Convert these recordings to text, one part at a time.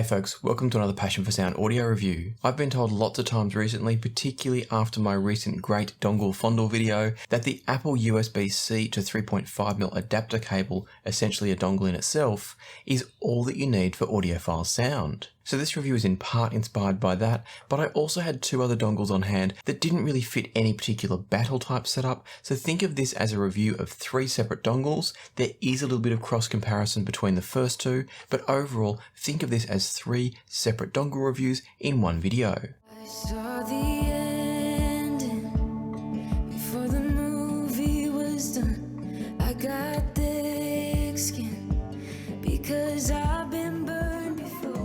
Hey folks, welcome to another Passion for Sound audio review. I've been told lots of times recently, particularly after my recent great dongle fondle video, that the Apple USB-C to 3.5mm adapter cable, essentially a dongle in itself, is all that you need for audiophile sound. So this review is in part inspired by that, but I also had two other dongles on hand that didn't really fit any particular battle type setup, so think of this as a review of three separate dongles. There is a little bit of cross comparison between the first two, but overall think of this as three separate dongle reviews in one video. I saw the ending before the movie was done. I got thick skin because I've been burned before.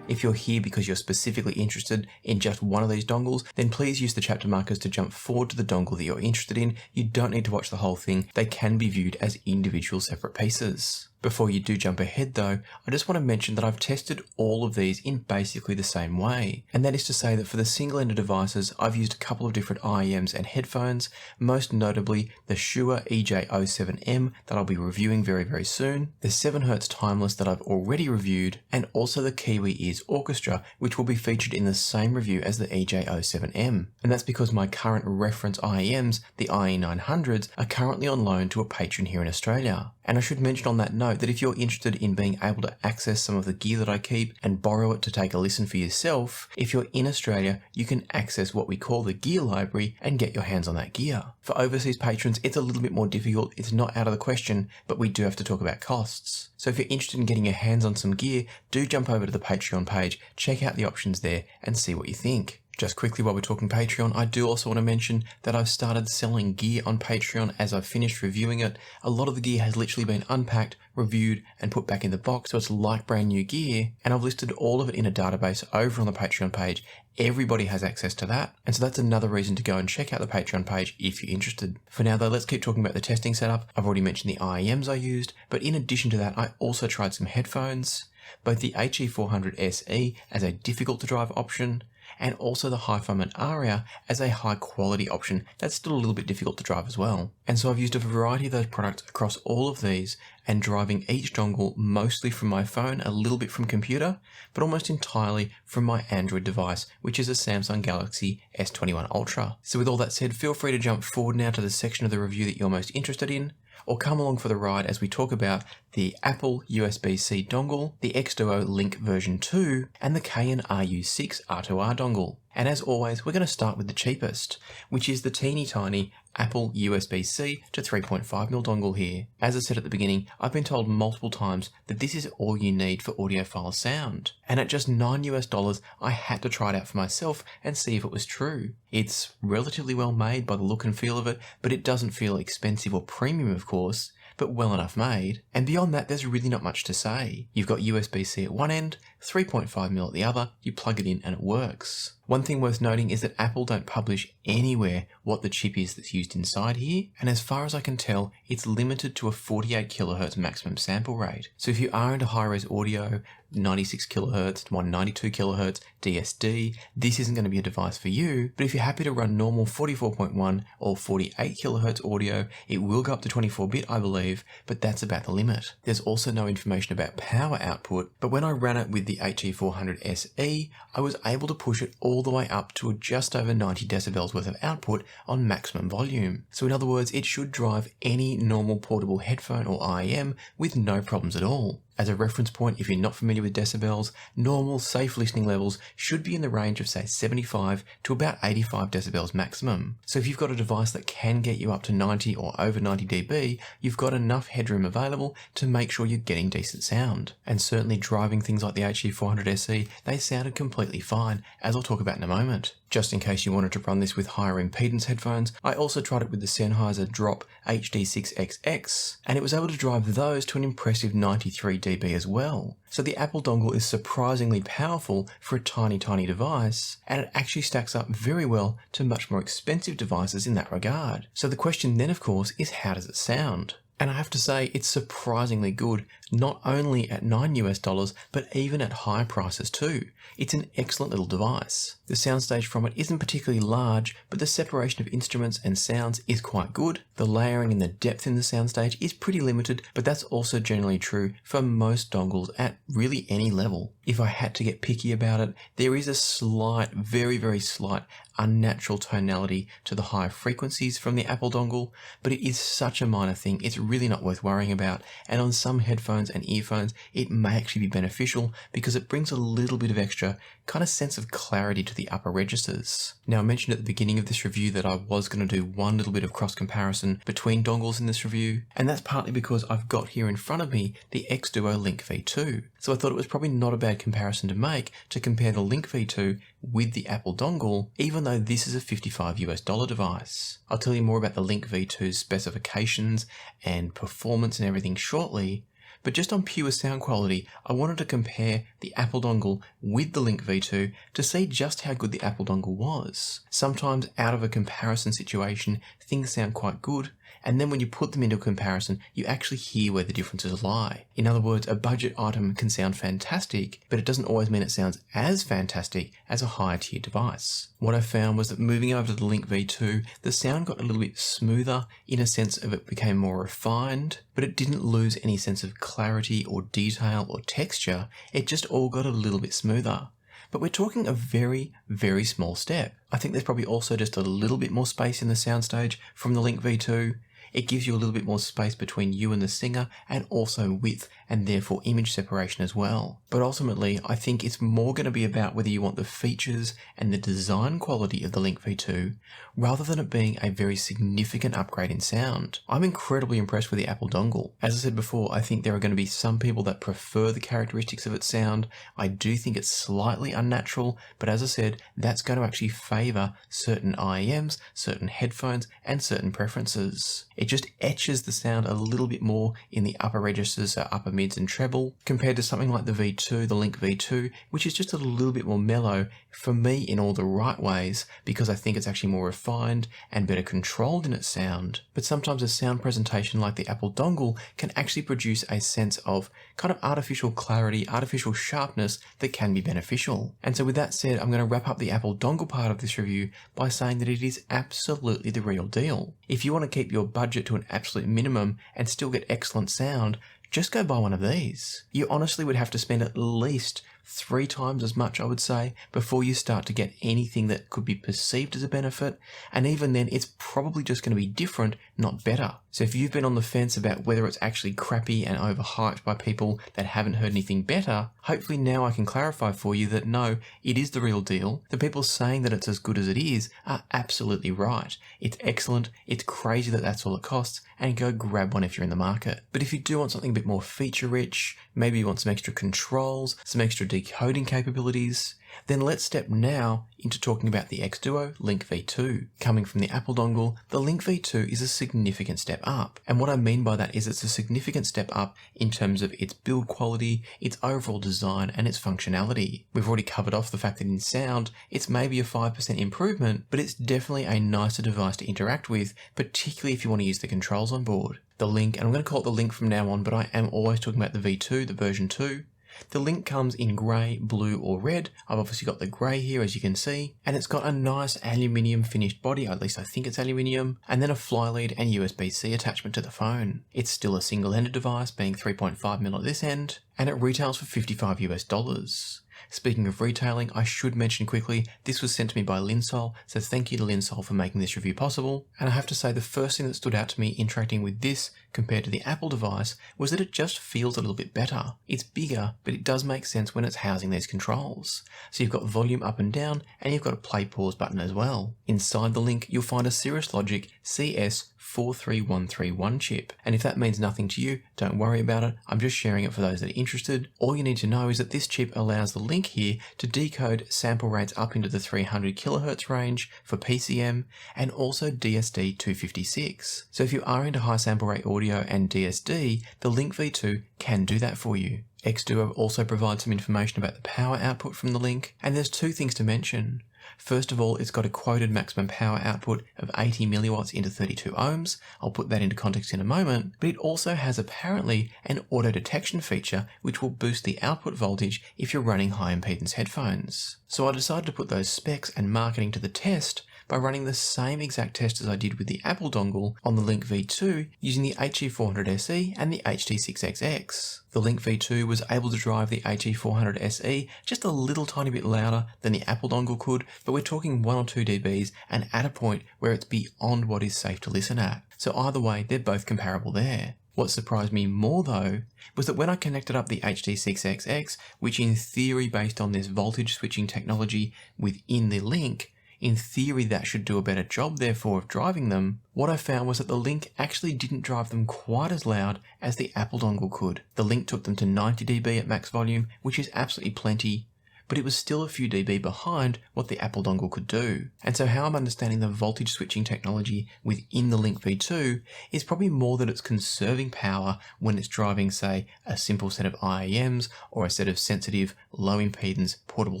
If you're here because you're specifically interested in just one of these dongles, then please use the chapter markers to jump forward to the dongle that you're interested in. You don't need to watch the whole thing. They can be viewed as individual separate pieces. Before you do jump ahead though, I just want to mention that I've tested all of these in basically the same way. And that is to say that for the single-ended devices, I've used a couple of different IEMs and headphones, most notably the Shure EJ07M that I'll be reviewing very soon, the 7Hz Timeless that I've already reviewed, and also the Kiwi Ears Orchestra, which will be featured in the same review as the EJ07M. And that's because my current reference IEMs, the IE900s, are currently on loan to a patron here in Australia. And I should mention on that note that if you're interested in being able to access some of the gear that I keep and borrow it to take a listen for yourself, if you're in Australia, you can access what we call the gear library and get your hands on that gear. For overseas patrons, it's a little bit more difficult. It's not out of the question, but we do have to talk about costs. So if you're interested in getting your hands on some gear, do jump over to the Patreon page, check out the options there and see what you think. Just quickly while we're talking Patreon, I do also want to mention that I've started selling gear on Patreon as I've finished reviewing it. A lot of the gear has literally been unpacked, reviewed, and put back in the box, so it's like brand new gear, and I've listed all of it in a database over on the Patreon page. Everybody has access to that, and so that's another reason to go and check out the Patreon page if you're interested. For now though, let's keep talking about the testing setup. I've already mentioned the IEMs I used, but in addition to that, I also tried some headphones, both the HE400 SE as a difficult to drive option, and also the HiFiMan Aria as a high quality option that's still a little bit difficult to drive as well. And so I've used a variety of those products across all of these and driving each dongle mostly from my phone, a little bit from computer, but almost entirely from my Android device, which is a Samsung Galaxy S21 Ultra. So with all that said, feel free to jump forward now to the section of the review that you're most interested in, or come along for the ride as we talk about the Apple USB-C dongle, the xDuoo Link version 2, and the Cayin RU6 R2R dongle. And as always, we're going to start with the cheapest, which is the teeny tiny Apple USB-C to 3.5mm dongle here. As I said at the beginning, I've been told multiple times that this is all you need for audiophile sound. And at just $9 US, I had to try it out for myself and see if it was true. It's relatively well made by the look and feel of it, but it doesn't feel expensive or premium, of course, but well enough made. And beyond that, there's really not much to say. You've got USB-C at one end, 3.5mm at the other, you plug it in and it works. One thing worth noting is that Apple don't publish anywhere what the chip is that's used inside here, and as far as I can tell, it's limited to a 48 kHz maximum sample rate. So if you are into high-res audio, 96 kHz, 192 kHz, DSD, this isn't going to be a device for you, but if you're happy to run normal 44.1 or 48 kHz audio, it will go up to 24-bit, I believe, but that's about the limit. There's also no information about power output, but when I ran it with the HE400 SE, I was able to push it all the way up to just over 90 decibels worth of output on maximum volume. So in other words, it should drive any normal portable headphone or IEM with no problems at all. As a reference point, if you're not familiar with decibels, normal safe listening levels should be in the range of say 75 to about 85 decibels maximum. So if you've got a device that can get you up to 90 or over 90 dB, you've got enough headroom available to make sure you're getting decent sound. And certainly driving things like the HE400 SE, they sounded completely fine, as I'll talk about in a moment. Just in case you wanted to run this with higher impedance headphones, I also tried it with the Sennheiser Drop HD6XX, and it was able to drive those to an impressive 93 dB as well. So the Apple dongle is surprisingly powerful for a tiny device, and it actually stacks up very well to much more expensive devices in that regard. So the question then, of course, is how does it sound? And I have to say, it's surprisingly good, not only at $9 US, but even at high prices too. It's an excellent little device. The soundstage from it isn't particularly large, but the separation of instruments and sounds is quite good. The layering and the depth in the soundstage is pretty limited, but that's also generally true for most dongles at really any level. If I had to get picky about it, there is a slight, very slight unnatural tonality to the higher frequencies from the Apple dongle, but it is such a minor thing, it's really not worth worrying about, and on some headphones and earphones it may actually be beneficial because it brings a little bit of extra kind of sense of clarity to the upper registers. Now I mentioned at the beginning of this review that I was going to do one little bit of cross comparison between dongles in this review, and that's partly because I've got here in front of me the xDuoo Link V2. So I thought it was probably not a bad comparison to make to compare the Link V2 with the Apple dongle, even though this is a $55 US device. I'll tell you more about the Link V2's specifications and performance and everything shortly, but just on pure sound quality, I wanted to compare the Apple dongle with the Link V2 to see just how good the Apple dongle was. Sometimes out of a comparison situation, things sound quite good, and then when you put them into a comparison, you actually hear where the differences lie. In other words, a budget item can sound fantastic, but it doesn't always mean it sounds as fantastic as a higher tier device. What I found was that moving over to the Link V2, the sound got a little bit smoother in a sense of it became more refined, but it didn't lose any sense of clarity or detail or texture. It just all got a little bit smoother. But we're talking a very small step. I think there's probably also just a little bit more space in the soundstage from the Link V2. It gives you a little bit more space between you and the singer, and also width and therefore image separation as well. But ultimately, I think it's more going to be about whether you want the features and the design quality of the Link V2, rather than it being a very significant upgrade in sound. I'm incredibly impressed with the Apple dongle. As I said before, I think there are going to be some people that prefer the characteristics of its sound. I do think it's slightly unnatural, but as I said, that's going to actually favour certain IEMs, certain headphones, and certain preferences. It just etches the sound a little bit more in the upper registers, so upper mids and treble, compared to something like the V2, the Link V2, which is just a little bit more mellow for me in all the right ways, because I think it's actually more refined and better controlled in its sound. But sometimes a sound presentation like the Apple dongle can actually produce a sense of kind of artificial clarity, artificial sharpness that can be beneficial. And so with that said, I'm going to wrap up the Apple dongle part of this review by saying that it is absolutely the real deal. If you want to keep your budget to an absolute minimum and still get excellent sound, just go buy one of these. You honestly would have to spend at least 3 times as much, I would say, before you start to get anything that could be perceived as a benefit, and even then it's probably just going to be different, not better. So if you've been on the fence about whether it's actually crappy and overhyped by people that haven't heard anything better, hopefully now I can clarify for you that no, it is the real deal. The people saying that it's as good as it is are absolutely right. It's excellent, it's crazy that that's all it costs, and go grab one if you're in the market. But if you do want something a bit more feature rich, maybe you want some extra controls, some extra decoding capabilities, then let's step now into talking about the xDuoo Link V2. Coming from the Apple dongle, the Link V2 is a significant step up. And what I mean by that is it's a significant step up in terms of its build quality, its overall design, and its functionality. We've already covered off the fact that in sound, it's maybe a 5% improvement, but it's definitely a nicer device to interact with, particularly if you want to use the controls on board. The Link, and I'm going to call it the Link from now on, but I am always talking about the V2, the version 2. The Link comes in grey, blue or red. I've obviously got the grey here as you can see, and it's got a nice aluminium finished body, at least I think it's aluminium, and then a fly lead and USB-C attachment to the phone. It's still a single-ended device, being 3.5mm at this end, and it retails for $55 US. Speaking of retailing, I should mention quickly, this was sent to me by Linsol, so thank you to Linsol for making this review possible. And I have to say the first thing that stood out to me interacting with this compared to the Apple device was that it just feels a little bit better. It's bigger, but it does make sense when it's housing these controls. So you've got volume up and down, and you've got a play pause button as well. Inside the link, you'll find a Cirrus Logic CS43131 chip. And if that means nothing to you, don't worry about it. I'm just sharing it for those that are interested. All you need to know is that this chip allows the link here to decode sample rates up into the 300 kHz range for PCM and also DSD 256. So if you are into high sample rate audio and DSD, the Link V2 can do that for you. xDuoo also provides some information about the power output from the link, and there's two things to mention. First of all, it's got a quoted maximum power output of 80 milliwatts into 32 ohms. I'll put that into context in a moment, but it also has apparently an auto detection feature which will boost the output voltage if you're running high impedance headphones. So I decided to put those specs and marketing to the test by running the same exact test as I did with the Apple dongle on the Link V2 using the HE400 SE and the HD6XX. The Link V2 was able to drive the HE400 SE just a little tiny bit louder than the Apple dongle could, but we're talking 1 or 2 dBs and at a point where it's beyond what is safe to listen at. So either way, they're both comparable there. What surprised me more though was that when I connected up the HD6XX, which in theory based on this voltage switching technology within the Link, in theory that should do a better job therefore of driving them, what I found was that the Link actually didn't drive them quite as loud as the Apple dongle could. The Link took them to 90 dB at max volume, which is absolutely plenty, but it was still a few dB behind what the Apple dongle could do. And so how I'm understanding the voltage switching technology within the Link V2 is probably more that it's conserving power when it's driving, say, a simple set of IAMs or a set of sensitive, low impedance portable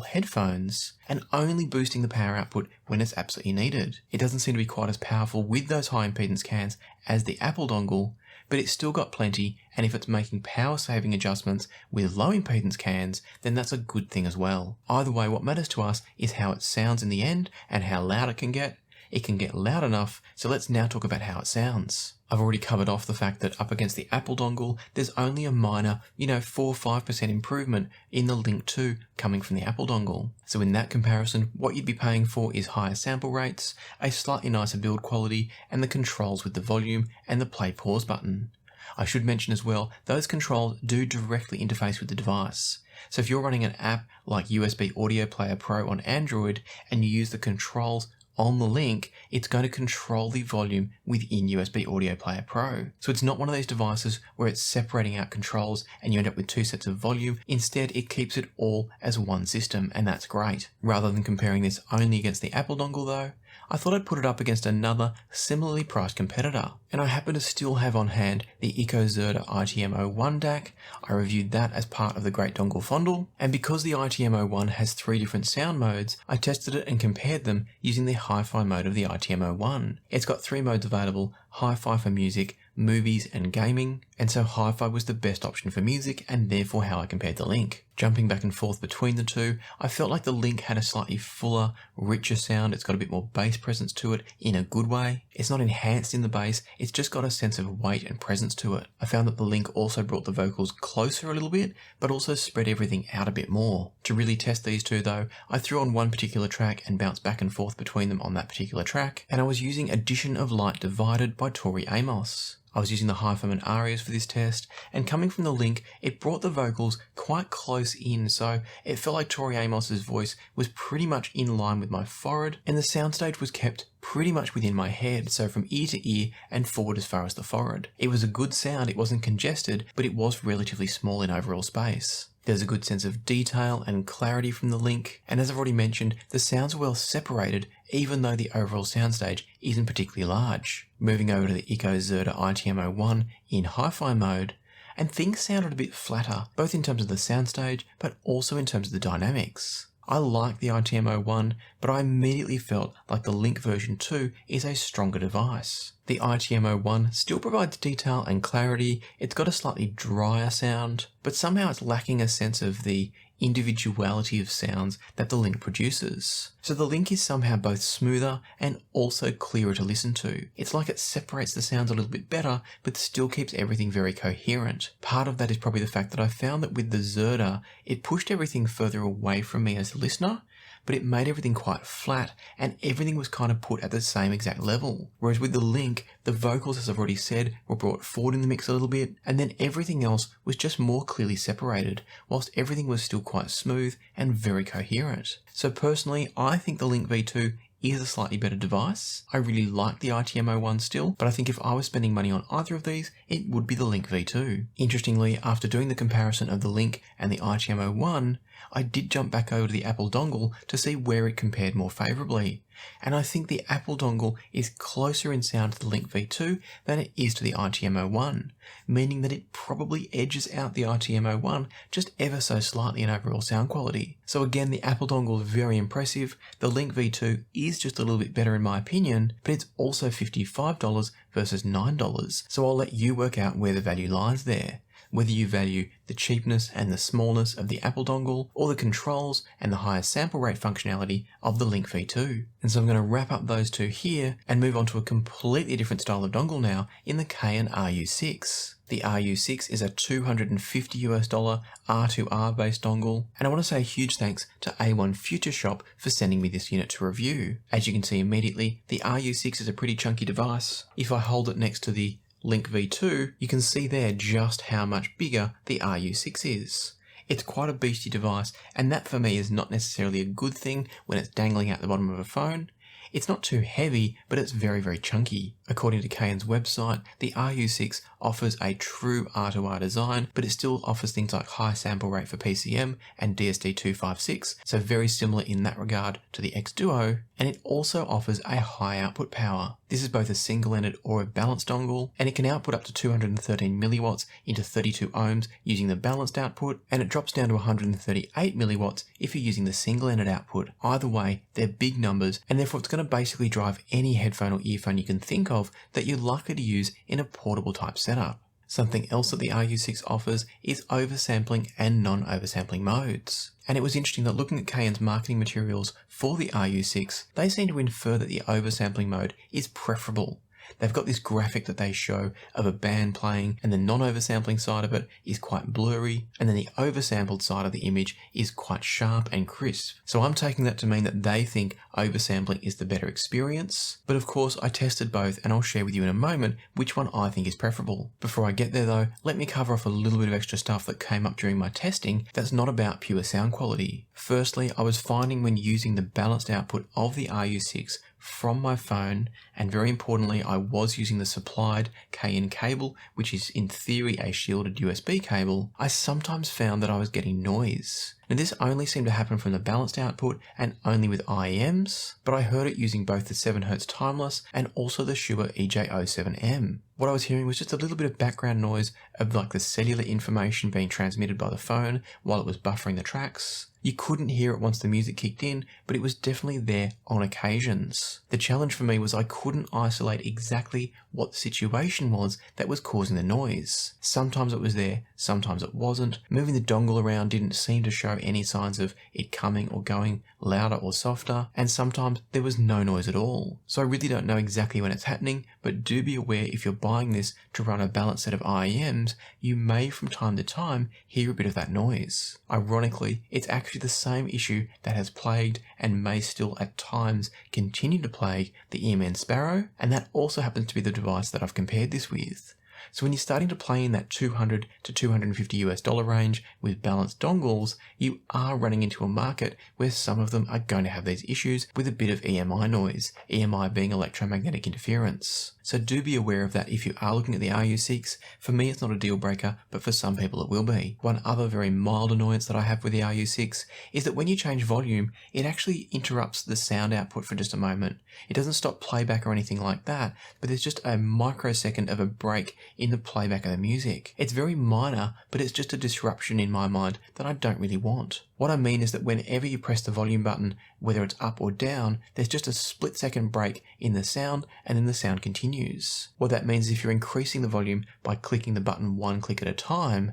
headphones, and only boosting the power output when it's absolutely needed. It doesn't seem to be quite as powerful with those high impedance cans as the Apple dongle, but it's still got plenty, and if it's making power saving adjustments with low impedance cans, then that's a good thing as well. Either way, what matters to us is how it sounds in the end and how loud it can get. It can get loud enough, so let's now talk about how it sounds. I've already covered off the fact that up against the Apple dongle, there's only a minor, 4 or 5% improvement in the Link 2 coming from the Apple dongle. So in that comparison, what you'd be paying for is higher sample rates, a slightly nicer build quality, and the controls with the volume and the play pause button. I should mention as well, those controls do directly interface with the device. So if you're running an app like USB Audio Player Pro on Android and you use the controls on the Link, it's going to control the volume within USB Audio Player Pro. So it's not one of these devices where it's separating out controls and you end up with 2 sets of volume. Instead, it keeps it all as one system, and that's great. Rather than comparing this only against the Apple dongle though, I thought I'd put it up against another similarly priced competitor. And I happen to still have on hand the Ikko Zerda ITM01 DAC. I reviewed that as part of the Great Dongle Fondle. And because the ITM01 has 3 different sound modes, I tested it and compared them using the hi-fi mode of the ITM01. It's got 3 modes available: hi-fi for music, movies and gaming, and so hi-fi was the best option for music and therefore how I compared the Link. Jumping back and forth between the two, I felt like the Link had a slightly fuller, richer sound. It's got a bit more bass presence to it in a good way. It's not enhanced in the bass, it's just got a sense of weight and presence to it. I found that the Link also brought the vocals closer a little bit, but also spread everything out a bit more. To really test these two though, I threw on one particular track and bounced back and forth between them on that particular track, and I was using Addition of Light Divided by Tori Amos. I was using the hi-fi and arias for this test, and coming from the Link, it brought the vocals quite close in, so it felt like Tori Amos's voice was pretty much in line with my forehead, and the soundstage was kept pretty much within my head, so from ear to ear and forward as far as the forehead. It was a good sound, it wasn't congested, but it was relatively small in overall space. There's a good sense of detail and clarity from the Link, and as I've already mentioned, the sounds are well separated even though the overall soundstage isn't particularly large. Moving over to the Ikko Zerda ITM01 in hi-fi mode, and things sounded a bit flatter, both in terms of the soundstage, but also in terms of the dynamics. I like the ITM01, but I immediately felt like the Link version 2 is a stronger device. The ITM01 still provides detail and clarity, it's got a slightly drier sound, but somehow it's lacking a sense of the individuality of sounds that the Link produces. So the Link is somehow both smoother and also clearer to listen to. It's like it separates the sounds a little bit better, but still keeps everything very coherent. Part of that is probably the fact that I found that with the Zerda, it pushed everything further away from me as a listener, but it made everything quite flat and everything was kind of put at the same exact level. Whereas with the Link, the vocals, as I've already said, were brought forward in the mix a little bit, and then everything else was just more clearly separated, whilst everything was still quite smooth and very coherent. So personally, I think the Link V2 is a slightly better device. I really like the ITM01 still, but I think if I was spending money on either of these, it would be the Link V2. Interestingly, after doing the comparison of the Link and the ITM01, I did jump back over to the Apple dongle to see where it compared more favourably. And I think the Apple dongle is closer in sound to the Link V2 than it is to the ITM01, meaning that it probably edges out the ITM01 just ever so slightly in overall sound quality. So again, the Apple dongle is very impressive. The Link V2 is just a little bit better in my opinion, but it's also $55 versus $9. So I'll let you work out where the value lies there. Whether you value the cheapness and the smallness of the Apple dongle, or the controls and the higher sample rate functionality of the Link V2. And so I'm going to wrap up those two here and move on to a completely different style of dongle now in the Cayin RU6. The RU6 is a $250 R2R based dongle, and I want to say a huge thanks to A1 Future Shop for sending me this unit to review. As you can see immediately, the RU6 is a pretty chunky device. If I hold it next to the Link V2, you can see there just how much bigger the RU6 is. It's quite a beastie device, and that for me is not necessarily a good thing when it's dangling out the bottom of a phone. It's not too heavy, but it's very, very chunky. According to Cayin's website, the RU6 offers a true R2R design, but it still offers things like high sample rate for PCM and DSD256, so very similar in that regard to the xDuoo, and it also offers a high output power. This is both a single-ended or a balanced dongle, and it can output up to 213 milliwatts into 32 ohms using the balanced output, and it drops down to 138 milliwatts if you're using the single-ended output. Either way, they're big numbers, and therefore it's going to basically drive any headphone or earphone you can think of that you're likely to use in a portable type setup. Something else that the RU6 offers is oversampling and non-oversampling modes. And it was interesting that looking at Cayin's marketing materials for the RU6, they seem to infer that the oversampling mode is preferable. They've got this graphic that they show of a band playing, and the non-oversampling side of it is quite blurry, and then the oversampled side of the image is quite sharp and crisp. So I'm taking that to mean that they think oversampling is the better experience. But of course, I tested both, and I'll share with you in a moment which one I think is preferable. Before I get there though, let me cover off a little bit of extra stuff that came up during my testing that's not about pure sound quality. Firstly, I was finding when using the balanced output of the RU6 from my phone, and very importantly, I was using the supplied Cayin cable, which is in theory a shielded USB cable, I sometimes found that I was getting noise. Now this only seemed to happen from the balanced output and only with IEMs, but I heard it using both the 7Hz timeless and also the Shure EJ07M. What I was hearing was just a little bit of background noise of like the cellular information being transmitted by the phone while it was buffering the tracks. You couldn't hear it once the music kicked in, but it was definitely there on occasions. The challenge for me was I couldn't isolate exactly what the situation was that was causing the noise. Sometimes it was there, sometimes it wasn't. Moving the dongle around didn't seem to show any signs of it coming or going louder or softer, and sometimes there was no noise at all. So I really don't know exactly when it's happening, but do be aware if you're buying this to run a balanced set of IEMs, you may from time to time hear a bit of that noise. Ironically, it's actually the same issue that has plagued and may still at times continue to plague the EarMen Sparrow, and that also happens to be the device that I've compared this with. So when you're starting to play in that $200 to $250 range with balanced dongles, you are running into a market where some of them are going to have these issues with a bit of EMI noise, EMI being electromagnetic interference. So do be aware of that if you are looking at the RU6. For me, it's not a deal breaker, but for some people it will be. One other very mild annoyance that I have with the RU6 is that when you change volume, it actually interrupts the sound output for just a moment. It doesn't stop playback or anything like that, but there's just a microsecond of a break in the playback of the music. It's very minor, but it's just a disruption in my mind that I don't really want. What I mean is that whenever you press the volume button, whether it's up or down, there's just a split-second break in the sound, and then the sound continues. What that means is if you're increasing the volume by clicking the button one click at a time,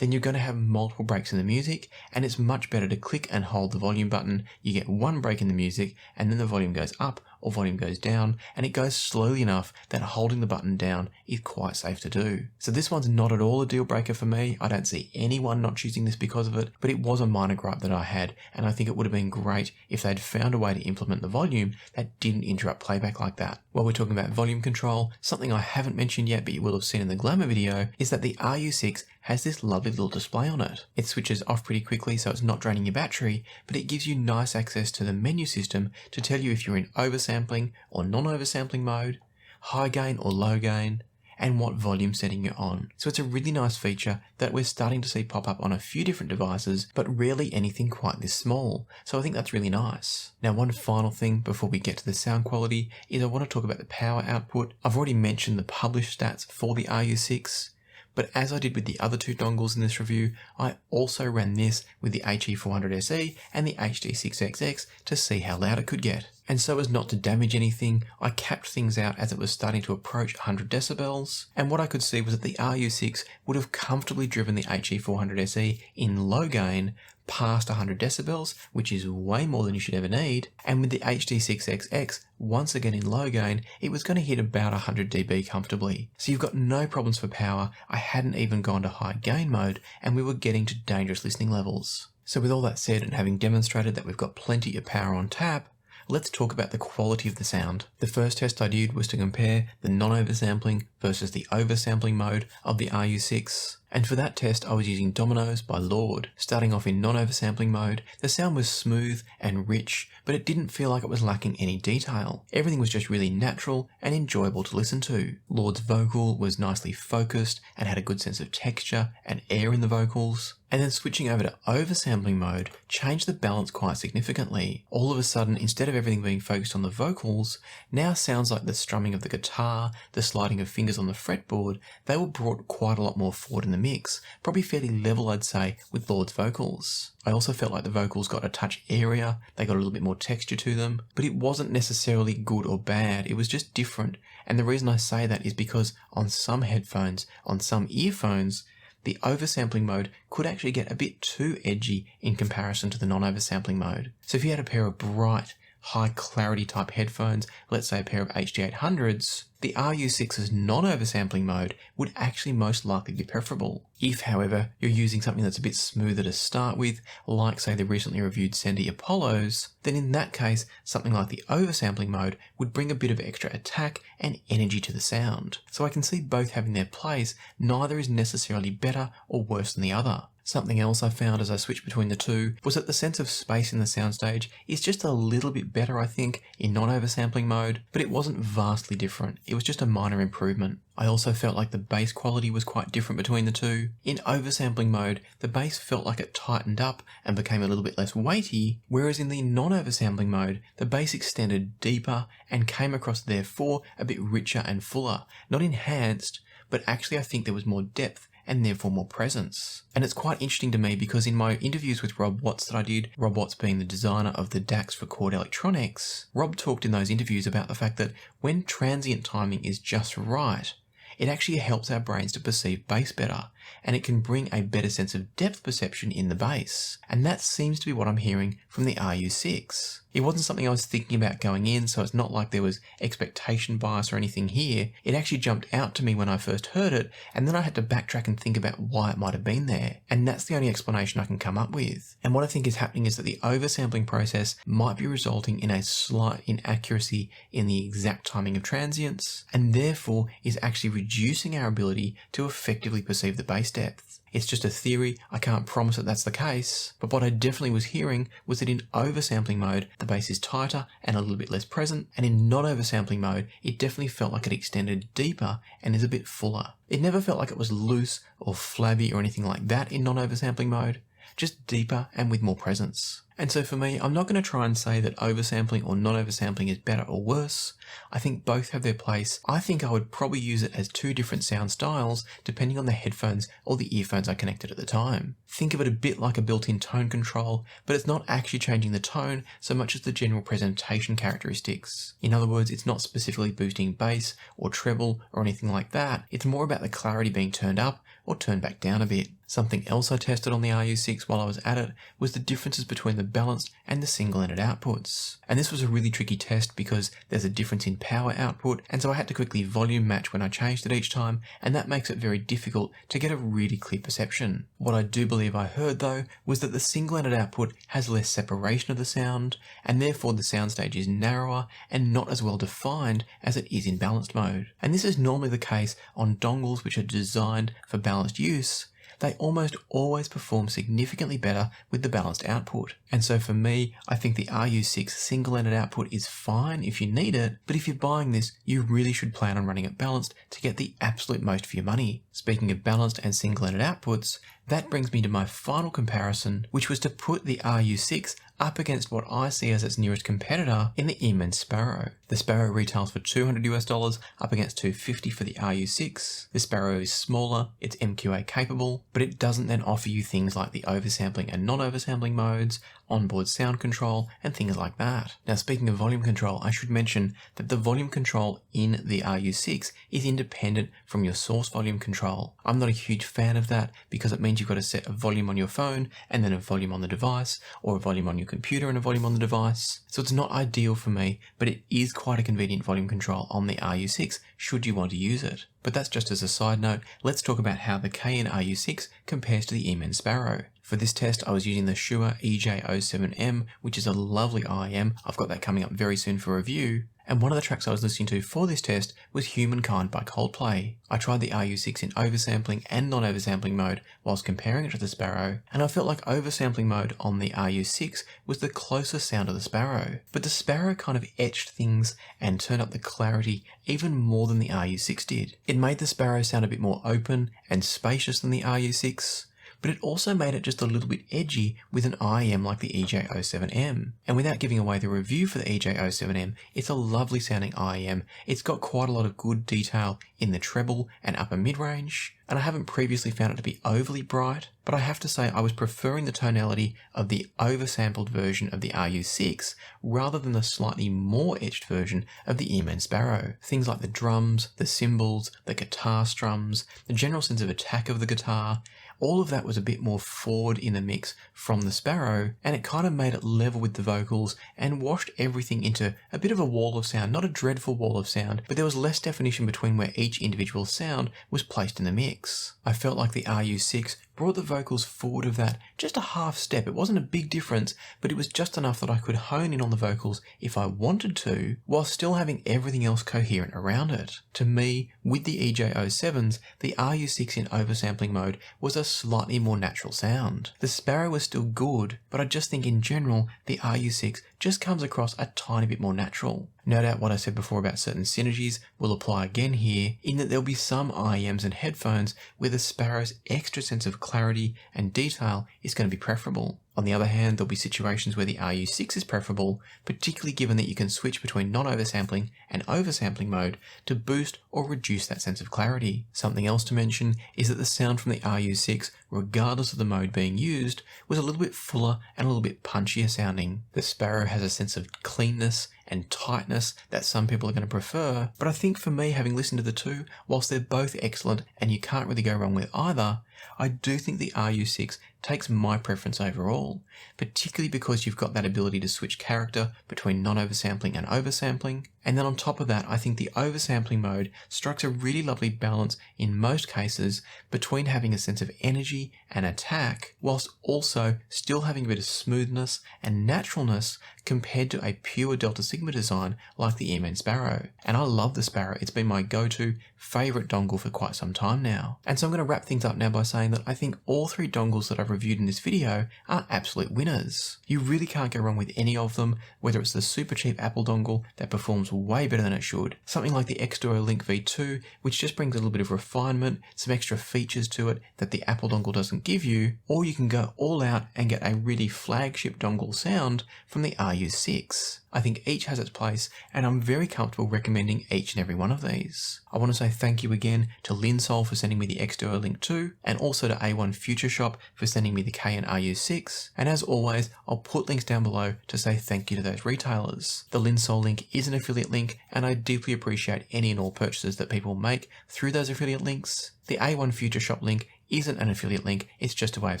then you're going to have multiple breaks in the music, and it's much better to click and hold the volume button. You get one break in the music, and then the volume goes up or volume goes down, and it goes slowly enough that holding the button down is quite safe to do. So this one's not at all a deal breaker for me. I don't see anyone not choosing this because of it, but it was a minor gripe that I had, and I think it would have been great if they'd found a way to implement the volume that didn't interrupt playback like that. While we're talking about volume control, something I haven't mentioned yet but you will have seen in the Glamour video is that the RU6 has this lovely little display on it. It switches off pretty quickly so it's not draining your battery, but it gives you nice access to the menu system to tell you if you're in oversampling or non-oversampling mode, high gain or low gain, and what volume setting you're on. So it's a really nice feature that we're starting to see pop up on a few different devices, but rarely anything quite this small. So I think that's really nice. Now, one final thing before we get to the sound quality is I want to talk about the power output. I've already mentioned the published stats for the RU6, but as I did with the other two dongles in this review, I also ran this with the HE400 SE and the HD6XX to see how loud it could get. And so as not to damage anything, I capped things out as it was starting to approach 100 decibels, and what I could see was that the RU6 would have comfortably driven the HE400 SE in low gain past 100 decibels, which is way more than you should ever need, and with the HD6XX, once again in low gain, it was going to hit about 100 dB comfortably. So you've got no problems for power. I hadn't even gone to high gain mode, and we were getting to dangerous listening levels. So with all that said, and having demonstrated that we've got plenty of power on tap, let's talk about the quality of the sound. The first test I did was to compare the non-oversampling versus the oversampling mode of the RU6. And for that test, I was using Dominoes by Lord. Starting off in non-oversampling mode, the sound was smooth and rich, but it didn't feel like it was lacking any detail. Everything was just really natural and enjoyable to listen to. Lord's vocal was nicely focused and had a good sense of texture and air in the vocals. And then switching over to oversampling mode changed the balance quite significantly. All of a sudden, instead of everything being focused on the vocals, now sounds like the strumming of the guitar, the sliding of fingers on the fretboard, they were brought quite a lot more forward in the mix, probably fairly level I'd say with Lord's vocals. I also felt like the vocals got a touch airier, they got a little bit more texture to them, but it wasn't necessarily good or bad, it was just different. And the reason I say that is because on some headphones, on some earphones, the oversampling mode could actually get a bit too edgy in comparison to the non-oversampling mode. So if you had a pair of bright, high clarity type headphones, let's say a pair of HD800s, the RU6's non-oversampling mode would actually most likely be preferable. If, however, you're using something that's a bit smoother to start with, like say the recently reviewed Sende Apollos, then in that case, something like the oversampling mode would bring a bit of extra attack and energy to the sound. So I can see both having their place, neither is necessarily better or worse than the other. Something else I found as I switched between the two was that the sense of space in the soundstage is just a little bit better, I think, in non-oversampling mode, but it wasn't vastly different. It was just a minor improvement. I also felt like the bass quality was quite different between the two. In oversampling mode, the bass felt like it tightened up and became a little bit less weighty, whereas in the non-oversampling mode, the bass extended deeper and came across therefore a bit richer and fuller. Not enhanced, but actually I think there was more depth and therefore more presence. And it's quite interesting to me because in my interviews with Rob Watts that I did, Rob Watts being the designer of the DAX for Chord Electronics, Rob talked in those interviews about the fact that when transient timing is just right, it actually helps our brains to perceive bass better, and it can bring a better sense of depth perception in the bass. And that seems to be what I'm hearing from the RU6. It wasn't something I was thinking about going in, so it's not like there was expectation bias or anything here. It actually jumped out to me when I first heard it, and then I had to backtrack and think about why it might have been there. And that's the only explanation I can come up with. And what I think is happening is that the oversampling process might be resulting in a slight inaccuracy in the exact timing of transients, and therefore is actually reducing our ability to effectively perceive the bass depth. It's just a theory, I can't promise that that's the case, but what I definitely was hearing was that in oversampling mode, the bass is tighter and a little bit less present, and in non-oversampling mode, it definitely felt like it extended deeper and is a bit fuller. It never felt like it was loose or flabby or anything like that in non-oversampling mode, just deeper and with more presence. And so for me, I'm not going to try and say that oversampling or not oversampling is better or worse. I think both have their place. I think I would probably use it as two different sound styles depending on the headphones or the earphones I connected at the time. Think of it a bit like a built-in tone control, but it's not actually changing the tone so much as the general presentation characteristics. In other words, it's not specifically boosting bass or treble or anything like that. It's more about the clarity being turned up or turned back down a bit. Something else I tested on the RU6 while I was at it was the differences between the balanced and the single-ended outputs. And this was a really tricky test because there's a difference in power output, and so I had to quickly volume match when I changed it each time, and that makes it very difficult to get a really clear perception. What I do believe I heard though was that the single-ended output has less separation of the sound, and therefore the soundstage is narrower and not as well defined as it is in balanced mode. And this is normally the case on dongles which are designed for balanced use. They almost always perform significantly better with the balanced output. And so for me, I think the RU6 single-ended output is fine if you need it, but if you're buying this, you really should plan on running it balanced to get the absolute most for your money. Speaking of balanced and single-ended outputs, that brings me to my final comparison, which was to put the RU6 up against what I see as its nearest competitor in the EarMen Sparrow. The Sparrow retails for $200 up against $250 for the RU6. The Sparrow is smaller, it's MQA capable, but it doesn't then offer you things like the oversampling and non-oversampling modes, onboard sound control, and things like that. Now speaking of volume control, I should mention that the volume control in the RU6 is independent from your source volume control. I'm not a huge fan of that because it means you've got to set a volume on your phone and then a volume on the device, or a volume on your computer and a volume on the device. So it's not ideal for me, but it is quite a convenient volume control on the RU6 should you want to use it. But that's just as a side note. Let's talk about how the Cayin RU6 compares to the EarMen Sparrow. For this test, I was using the Shure EJ07M, which is a lovely IM. I've got that coming up very soon for review. And one of the tracks I was listening to for this test was Humankind by Coldplay. I tried the RU6 in oversampling and non-oversampling mode whilst comparing it to the Sparrow, and I felt like oversampling mode on the RU6 was the closest sound of the Sparrow. But the Sparrow kind of etched things and turned up the clarity even more than the RU6 did. It made the Sparrow sound a bit more open and spacious than the RU6, but it also made it just a little bit edgy with an IM like the EJ07M. And without giving away the review for the EJ07M, it's a lovely sounding IM. It's got quite a lot of good detail in the treble and upper mid-range, and I haven't previously found it to be overly bright, but I have to say I was preferring the tonality of the oversampled version of the RU6 rather than the slightly more etched version of the EarMen Sparrow. Things like the drums, the cymbals, the guitar strums, the general sense of attack of the guitar, all of that was a bit more forward in the mix from the Sparrow, and it kind of made it level with the vocals and washed everything into a bit of a wall of sound. Not a dreadful wall of sound, but there was less definition between where each individual sound was placed in the mix. I felt like the RU6 brought the vocals forward of that just a half step. It wasn't a big difference, but it was just enough that I could hone in on the vocals if I wanted to, while still having everything else coherent around it. To me, with the EJ07s, the RU6 in oversampling mode was a slightly more natural sound. The Sparrow was still good, but I just think in general, the RU6 just comes across a tiny bit more natural. No doubt what I said before about certain synergies will apply again here, in that there'll be some IEMs and headphones where the Sparrow's extra sense of clarity and detail is going to be preferable. On the other hand, there'll be situations where the RU6 is preferable, particularly given that you can switch between non-oversampling and oversampling mode to boost or reduce that sense of clarity. Something else to mention is that the sound from the RU6, regardless of the mode being used, was a little bit fuller and a little bit punchier sounding. The Sparrow has a sense of cleanness and tightness that some people are going to prefer, but I think for me, having listened to the two, whilst they're both excellent and you can't really go wrong with either, I do think the RU6 takes my preference overall, particularly because you've got that ability to switch character between non-oversampling and oversampling. And then on top of that, I think the oversampling mode strikes a really lovely balance in most cases between having a sense of energy and attack, whilst also still having a bit of smoothness and naturalness compared to a pure Delta Sigma design like the EarMen Sparrow. And I love the Sparrow. It's been my go-to favourite dongle for quite some time now. And so I'm going to wrap things up now by saying that I think all three dongles that I've reviewed in this video are absolute winners. You really can't go wrong with any of them, whether it's the super cheap Apple dongle that performs way better than it should, something like the xDuoo Link V2, which just brings a little bit of refinement, some extra features to it that the Apple dongle doesn't give you, or you can go all out and get a really flagship dongle sound from the RU6. I think each has its place, and I'm very comfortable recommending each and every one of these. I want to say thank you again to Linsol for sending me the xDuoo Link 2, and also to A1 Future Shop for sending me the Cayin RU6, and as always, I'll put links down below to say thank you to those retailers. The Linsol link is an affiliate link, and I deeply appreciate any and all purchases that people make through those affiliate links. The A1 Future Shop link isn't an affiliate link, it's just a way of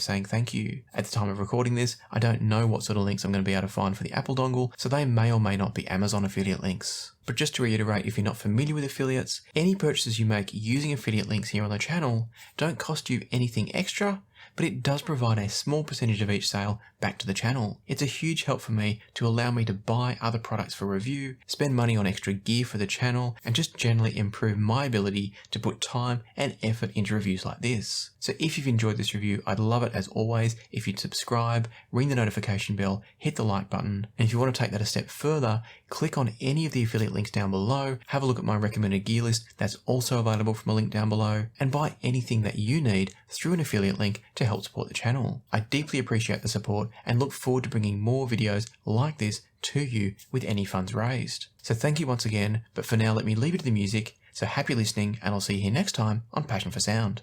saying thank you. At the time of recording this, I don't know what sort of links I'm going to be able to find for the Apple dongle, so they may or may not be Amazon affiliate links. But just to reiterate, if you're not familiar with affiliates, any purchases you make using affiliate links here on the channel don't cost you anything extra, but it does provide a small percentage of each sale back to the channel. It's a huge help for me to allow me to buy other products for review, spend money on extra gear for the channel, and just generally improve my ability to put time and effort into reviews like this. So if you've enjoyed this review, I'd love it as always if you'd subscribe, ring the notification bell, hit the like button, and if you want to take that a step further, click on any of the affiliate links down below, have a look at my recommended gear list that's also available from a link down below, and buy anything that you need through an affiliate link to help support the channel. I deeply appreciate the support and look forward to bringing more videos like this to you with any funds raised. So thank you once again, but for now let me leave you to the music, so happy listening and I'll see you here next time on Passion for Sound.